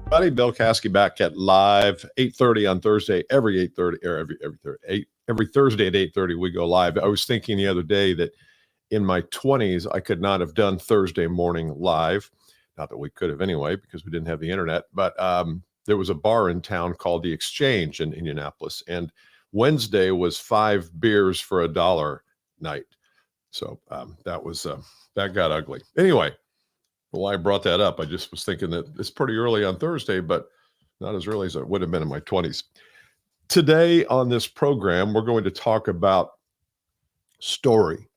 Buddy, Bill Caskey back at live 8:30 on Thursday. Every 8:30 or every Thursday at 8:30 we go live. I was thinking the other day that in my 20s I could not have done Thursday morning live. Not that we could have anyway because we didn't have the internet. But there was a bar in town called the Exchange in Indianapolis, and Wednesday was 5 beers for $1 night. So that got ugly. Anyway. Well, I brought that up. I just was thinking that it's pretty early on Thursday, but not as early as it would have been in my 20s. Today on this program, we're going to talk about story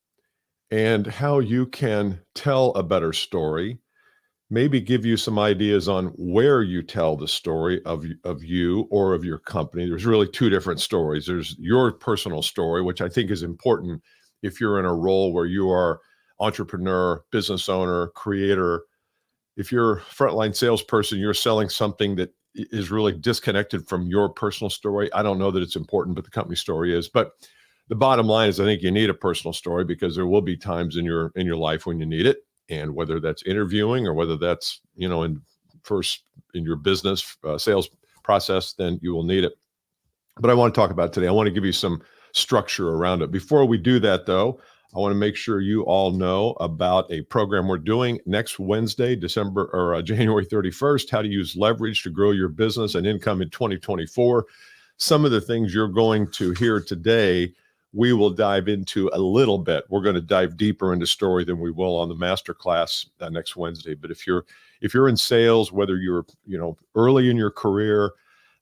and how you can tell a better story, maybe give you some ideas on where you tell the story of you or of your company. There's really two different stories. There's your personal story, which I think is important if you're in a role where you are entrepreneur, business owner, creator. If you're a frontline salesperson, you're selling something that is really disconnected from your personal story. I don't know that it's important, but the company story is. But the bottom line is I think you need a personal story because there will be times in your life when you need it. And whether that's interviewing or whether that's, in your business sales process, then you will need it. But I want to talk about it today. I want to give you some structure around it. Before we do that, though, I want to make sure you all know about a program we're doing next Wednesday, January 31st, how to use leverage to grow your business and income in 2024. Some of the things you're going to hear today, we will dive into a little bit. We're going to dive deeper into story than we will on the masterclass next Wednesday. But if you're in sales, whether you're, early in your career,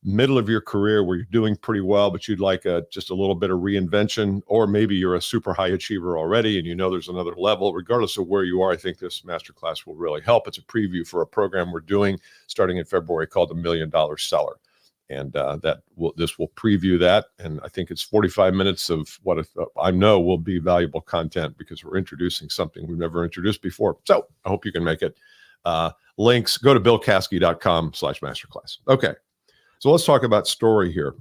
middle of your career where you're doing pretty well, but you'd like just a little bit of reinvention, or maybe you're a super high achiever already and there's another level, regardless of where you are, I think this masterclass will really help. It's a preview for a program we're doing starting in February called the $1 Million Seller. And this will preview that. And I think it's 45 minutes of what I know will be valuable content because we're introducing something we've never introduced before. So I hope you can make it. Links, go to billcaskey.com/masterclass. Okay. So let's talk about story here.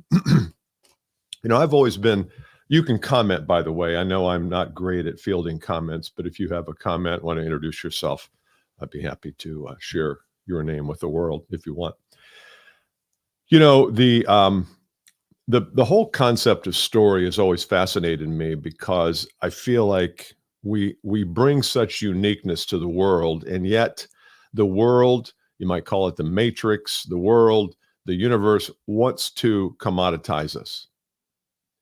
I've always been, you can comment, by the way. I know I'm not great at fielding comments, but if you have a comment, want to introduce yourself, I'd be happy to share your name with the world if you want. The whole concept of story has always fascinated me because I feel like we bring such uniqueness to the world, and yet the world, you might call it the matrix, the universe wants to commoditize us.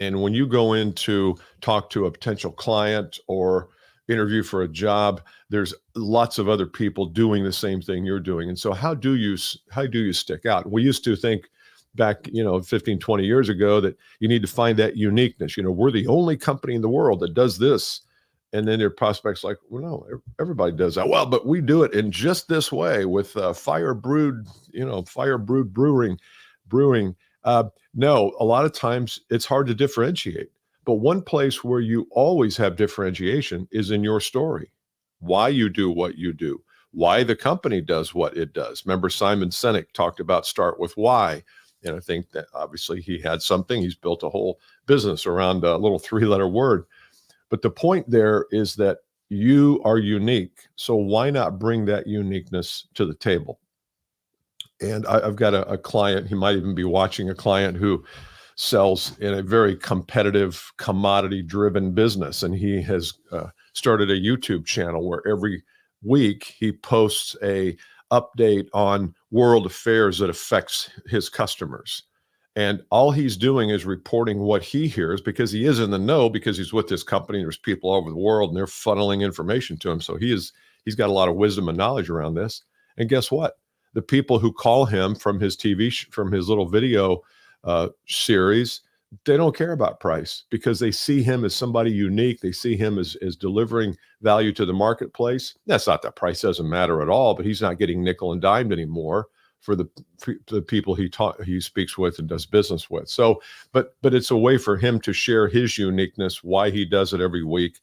And when you go in to talk to a potential client or interview for a job, there's lots of other people doing the same thing you're doing. And so how do you stick out? We used to think back, 15, 20 years ago that you need to find that uniqueness. We're the only company in the world that does this. And then their prospects like, well, no, everybody does that. Well, but we do it in just this way with fire brewed brewing. No, a lot of times it's hard to differentiate. But one place where you always have differentiation is in your story. Why you do what you do. Why the company does what it does. Remember, Simon Sinek talked about start with why. And I think that obviously he had something. He's built a whole business around a little 3-letter word. But the point there is that you are unique. So why not bring that uniqueness to the table? And I've got a client, he might even be watching, a client who sells in a very competitive, commodity-driven business. And he has started a YouTube channel where every week he posts a update on world affairs that affects his customers. And all he's doing is reporting what he hears because he is in the know because he's with this company. There's people all over the world and they're funneling information to him. So he's got a lot of wisdom and knowledge around this. And guess what? The people who call him from his from his little video series, they don't care about price because they see him as somebody unique. They see him as delivering value to the marketplace. That's not that price doesn't matter at all, but he's not getting nickel and dimed anymore for the people he speaks with and does business with. So, but it's a way for him to share his uniqueness, why he does it every week.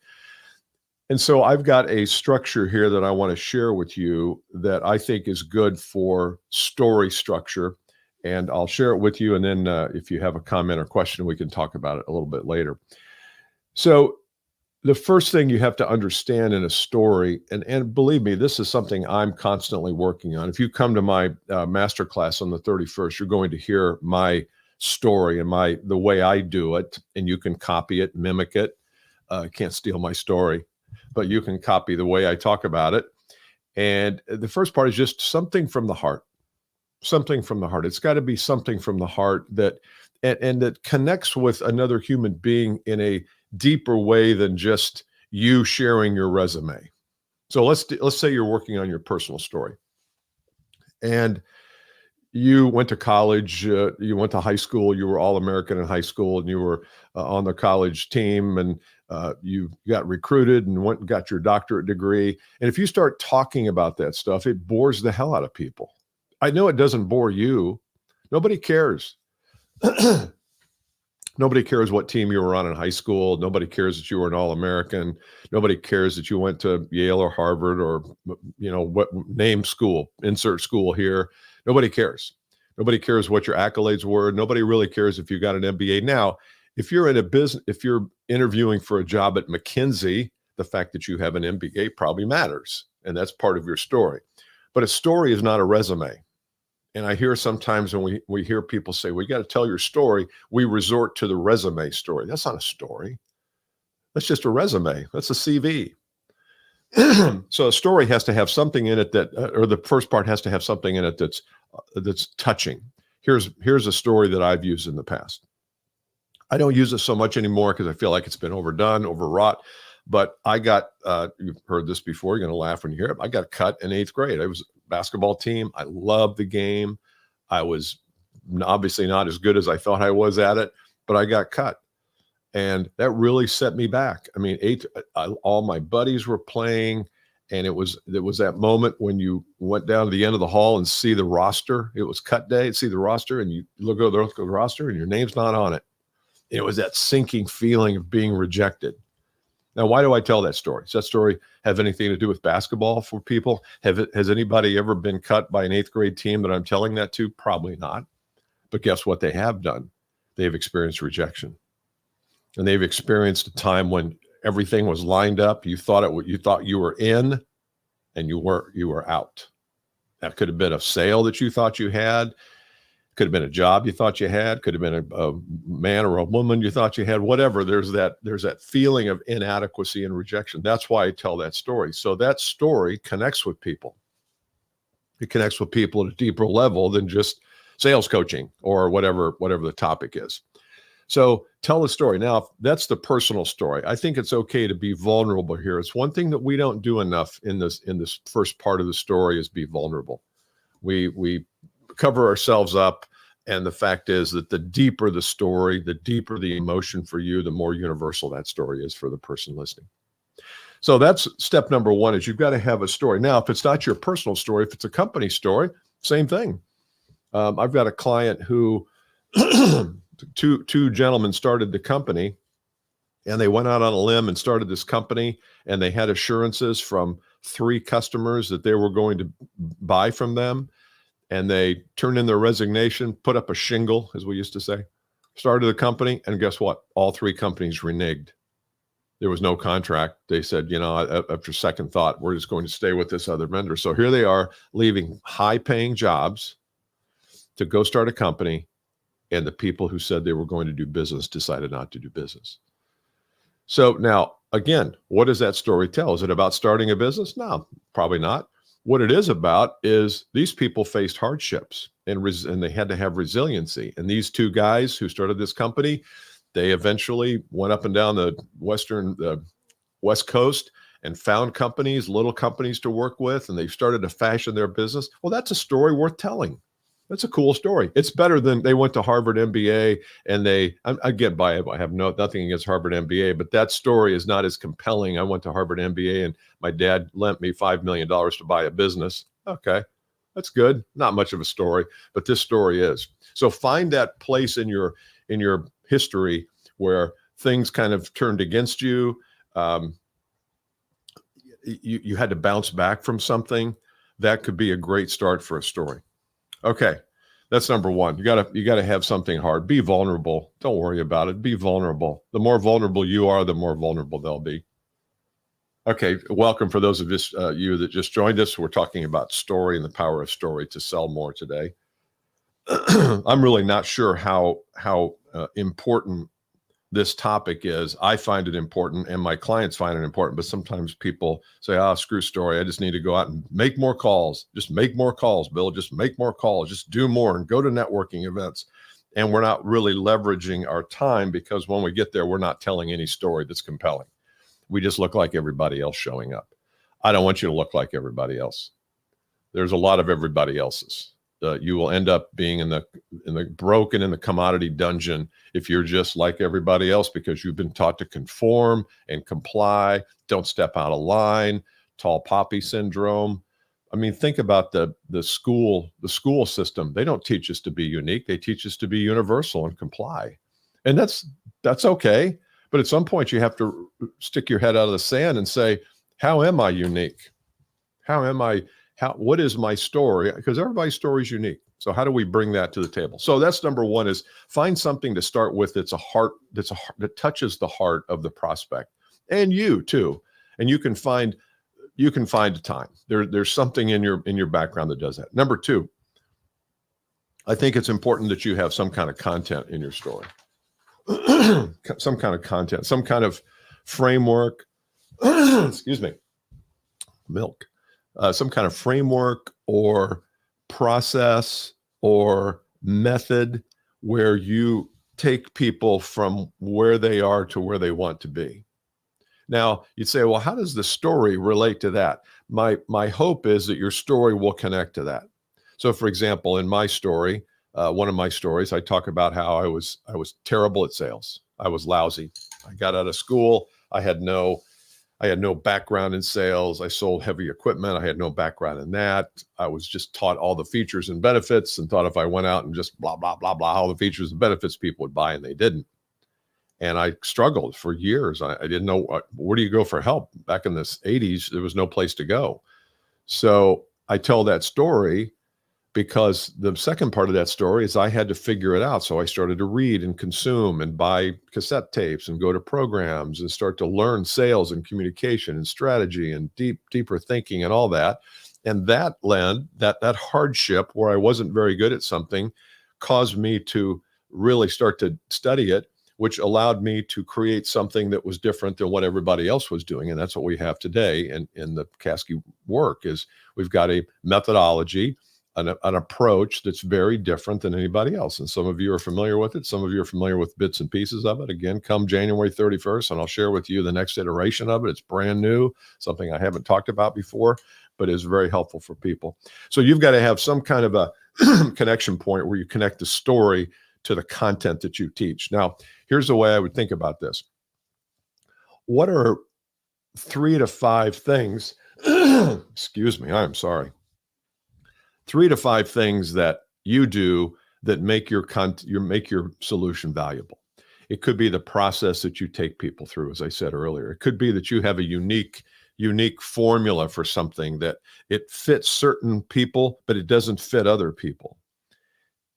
And so I've got a structure here that I want to share with you that I think is good for story structure. And I'll share it with you. And then if you have a comment or question, we can talk about it a little bit later. So the first thing you have to understand in a story, and believe me, this is something I'm constantly working on. If you come to my masterclass on the 31st, you're going to hear my story and the way I do it, and you can copy it, mimic it. Can't steal my story, but you can copy the way I talk about it. And the first part is just something from the heart. Something from the heart. It's got to be something from the heart that and that connects with another human being in a deeper way than just you sharing your resume. So let's say you're working on your personal story, and you went to college, you went to high school, you were All-American in high school, and you were on the college team, and you got recruited and went and got your doctorate degree. And if you start talking about that stuff, it bores the hell out of people. I know it doesn't bore you. Nobody cares. Nobody cares what team you were on in high school. Nobody cares that you were an All-American. Nobody cares that you went to Yale or Harvard or, what name school, insert school here. Nobody cares. Nobody cares what your accolades were. Nobody really cares if you got an MBA. Now, if you're in a business, if you're interviewing for a job at McKinsey, the fact that you have an MBA probably matters, and that's part of your story. But a story is not a resume. And I hear sometimes when we hear people say, we got to tell your story, we resort to the resume story. That's not a story. That's just a resume. That's a CV. So a story has to have something in it or the first part has to have something in it that's touching. Here's a story that I've used in the past. I don't use it so much anymore because I feel like it's been overdone, overwrought. But I got, you've heard this before, you're going to laugh when you hear it. I got cut in 8th grade. I was a basketball team. I loved the game. I was obviously not as good as I thought I was at it, but I got cut. And that really set me back. I mean, all my buddies were playing, and it was that moment when you went down to the end of the hall and see the roster. It was cut day, see the roster, and you look at the roster and your name's not on it. It was that sinking feeling of being rejected. Now, why do I tell that story? Does that story have anything to do with basketball for people? Has anybody ever been cut by an 8th grade team that I'm telling that to? Probably not. But guess what they have done? They've experienced rejection. And they've experienced a time when everything was lined up. You thought you were in, and you were out. That could have been a sale that you thought you had. Could have been a job you thought you had. Could have been a man or a woman you thought you had. Whatever. There's that feeling of inadequacy and rejection. That's why I tell that story. So that story connects with people. It connects with people at a deeper level than just sales coaching or whatever the topic is. So tell the story. Now, that's the personal story. I think it's okay to be vulnerable here. It's one thing that we don't do enough in this first part of the story is be vulnerable. We cover ourselves up, and the fact is that the deeper the story, the deeper the emotion for you, the more universal that story is for the person listening. So that's step number one, is you've got to have a story. Now, if it's not your personal story, if it's a company story, same thing. I've got a client who two gentlemen started the company, and they went out on a limb and started this company, and they had assurances from 3 customers that they were going to buy from them. And they turned in their resignation, put up a shingle, as we used to say, started the company, and guess what? All 3 companies reneged. There was no contract. They said, after second thought, we're just going to stay with this other vendor. So here they are, leaving high-paying jobs to go start a company, and the people who said they were going to do business decided not to do business. So now, again, what does that story tell? Is it about starting a business? No, probably not. What it is about is these people faced hardships and they had to have resiliency. And these 2 guys who started this company, they eventually went up and down the West Coast and found companies, little companies to work with, and they started to fashion their business. Well, that's a story worth telling. That's a cool story. It's better than they went to Harvard MBA and I have nothing against Harvard MBA, but that story is not as compelling. I went to Harvard MBA and my dad lent me $5 million to buy a business. Okay, that's good. Not much of a story, but this story is. So find that place in your history where things kind of turned against you. You had to bounce back from something. That could be a great start for a story. Okay, that's number one. You gotta have something hard. Be vulnerable. Don't worry about it. Be vulnerable. The more vulnerable you are, the more vulnerable they'll be. Okay, welcome for those of you that just joined us. We're talking about story and the power of story to sell more today. I'm really not sure how important this topic is. I find it important, and my clients find it important. But sometimes people say, "Ah, screw story. I just need to go out and make more calls. Just make more calls, Bill. Just make more calls. Just do more and go to networking events." And we're not really leveraging our time, because when we get there, we're not telling any story that's compelling. We just look like everybody else showing up. I don't want you to look like everybody else. There's a lot of everybody else's. You will end up being in the commodity dungeon if you're just like everybody else, because you've been taught to conform and comply. Don't step out of line. Tall poppy syndrome. I mean, think about the school system. They don't teach us to be unique. They teach us to be universal and comply, and that's okay. But at some point, you have to stick your head out of the sand and say, "How am I unique? What is my story?" Because everybody's story is unique. So how do we bring that to the table? So that's number one, is find something to start with that touches the heart of the prospect, and you too. And you can find a time. There's something in your background that does that. Number two, I think it's important that you have some kind of content in your story. Some kind of content, some kind of framework. Excuse me. Milk. Some kind of framework or process or method where you take people from where they are to where they want to be. Now, you'd say, well, how does the story relate to that? My hope is that your story will connect to that. So, for example, in my story, one of my stories, I talk about how I was terrible at sales. I was lousy. I got out of school. I had no background in sales. I sold heavy equipment. I had no background in that. I was just taught all the features and benefits, and thought if I went out and just blah, blah, blah, blah, all the features and benefits people would buy, and they didn't. And I struggled for years. I didn't know where do you go for help. Back in the 80s, there was no place to go. So I tell that story because the second part of that story is I had to figure it out. So I started to read and consume and buy cassette tapes and go to programs and start to learn sales and communication and strategy and deeper thinking and all that. And that hardship where I wasn't very good at something caused me to really start to study it, which allowed me to create something that was different than what everybody else was doing. And that's what we have today in the Caskey work. Is we've got a methodology, an approach that's very different than anybody else. And some of you are familiar with it. Some of you are familiar with bits and pieces of it. Again, come January 31st, and I'll share with you the next iteration of it. It's brand new, something I haven't talked about before, but is very helpful for people. So you've got to have some kind of a connection point where you connect the story to the content that you teach. Now, here's the way I would think about this. What are 3 to 5 things, excuse me, I'm sorry. 3 to 5 things that you do that make your solution valuable. It could be the process that you take people through, as I said earlier. It could be that you have a unique formula for something that it fits certain people, but it doesn't fit other people.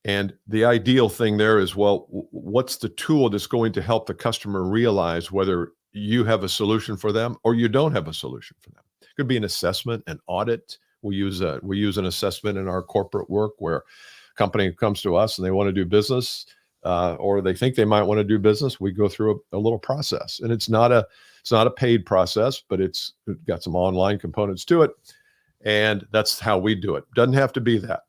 And the ideal thing there is, well, what's the tool that's going to help the customer realize whether you have a solution for them or you don't have a solution for them? It could be an assessment, an audit. We use an assessment in our corporate work where a company comes to us and they want to do business, or they think they might want to do business. We go through a little process, and it's not a paid process, but it's got some online components to it, and that's how we do it. Doesn't have to be that,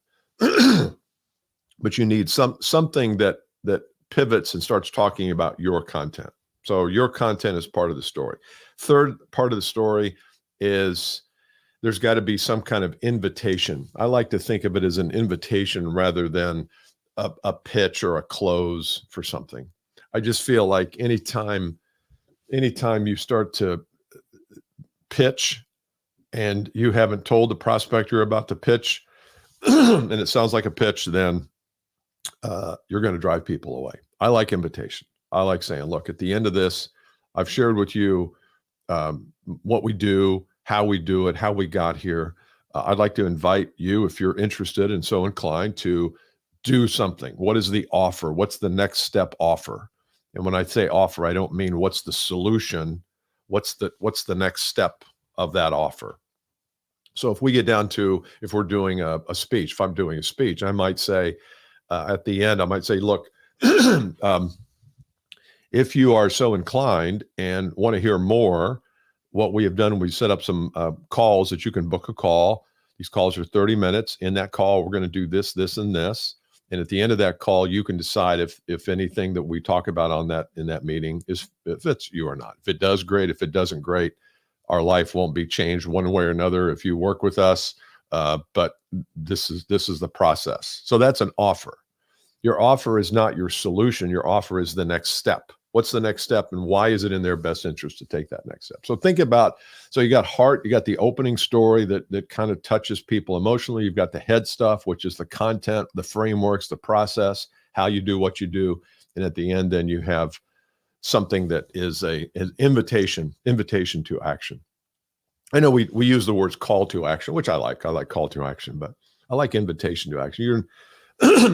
but you need something that pivots and starts talking about your content. So your content is part of the story. Third part of the story is there's got to be some kind of invitation. I like to think of it as an invitation rather than a pitch or a close for something. I just feel like anytime you start to pitch and you haven't told the prospect you're about to pitch, and it sounds like a pitch, then you're going to drive people away. I like invitation. I like saying, look, at the end of this, I've shared with you what we do, how we do it, how we got here. I'd like to invite you, if you're interested and so inclined, to do something. What is the offer? What's the next step offer? And when I say offer, I don't mean what's the solution. what's the next step of that offer? So if we get down to, if we're doing a speech, if I'm doing a speech, I might say, at the end, I might say, look, if you are so inclined and want to hear more, what we have done, we set up some calls that you can book a call. These calls are 30 minutes. In that call, we're going to do this, this, and this. And at the end of that call, you can decide if anything that we talk about in that meeting fits you or not. If it does, great. If it doesn't, great. Our life won't be changed one way or another if you work with us. But this is the process. So that's an offer. Your offer is not your solution. Your offer is the next step. What's the next step, and why is it in their best interest to take that next step? So think about, so you got heart, you got the opening story that kind of touches people emotionally. You've got the head stuff, which is the content, the frameworks, the process, how you do what you do. And at the end, then you have something that is an invitation to action. I know we use the words call to action, which I like call to action, but I like invitation to action.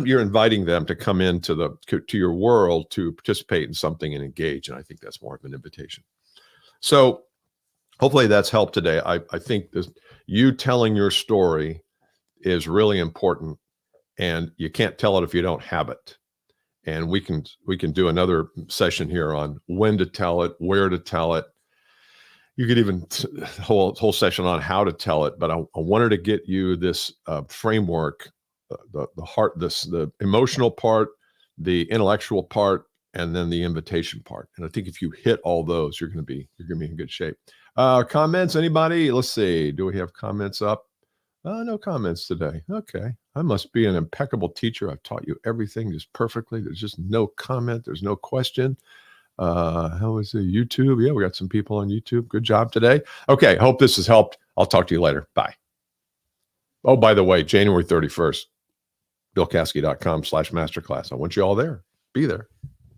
You're inviting them to come into to your world to participate in something and engage. And I think that's more of an invitation. So hopefully that's helped today. I think you telling your story is really important, and you can't tell it if you don't have it. And we can do another session here on when to tell it, where to tell it. You could even whole session on how to tell it. But I wanted to get you this framework. The heart, the emotional part, the intellectual part, and then the invitation part. And I think if you hit all those, you're going to be in good shape. Comments, anybody? Let's see. Do we have comments up? No comments today. Okay. I must be an impeccable teacher. I've taught you everything just perfectly. There's just no comment. There's no question. How is it? YouTube? Yeah, we got some people on YouTube. Good job today. Okay. Hope this has helped. I'll talk to you later. Bye. Oh, by the way, January 31st. BillCaskey.com/masterclass. I want you all there. Be there.